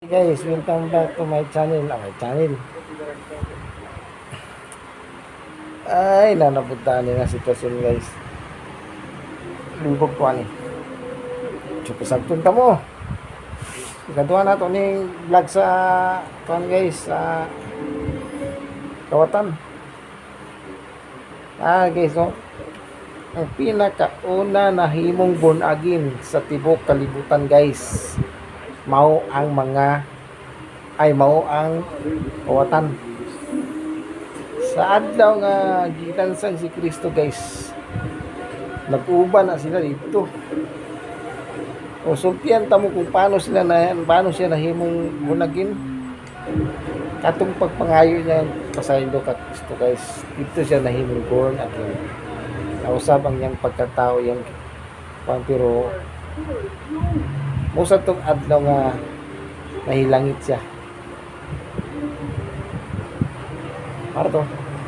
Guys, welcome back to my channel. My channel. Ay, nanapuntaan nila sitwasyon guys. Lubog ko ani. Sakto ka mo. Ikatuwa na to ni vlog sa tuwan guys sa Kawatan. Guys, no. Ang pinakauna na himong born again sa tibok kalibutan guys. Mao ang Kawatan. Sa adlaw nga gitansang si Kristo guys, nag-uban na sila dito. O sultihan tamo kung paano siya nahimong bunagin. Katong pagpangayo niya pasaylo ka Kristo guys, dito siya nahimong born again. Nausab ang yang pagkatao yang pero musa tong adlaw nga nahilangit siya. Para to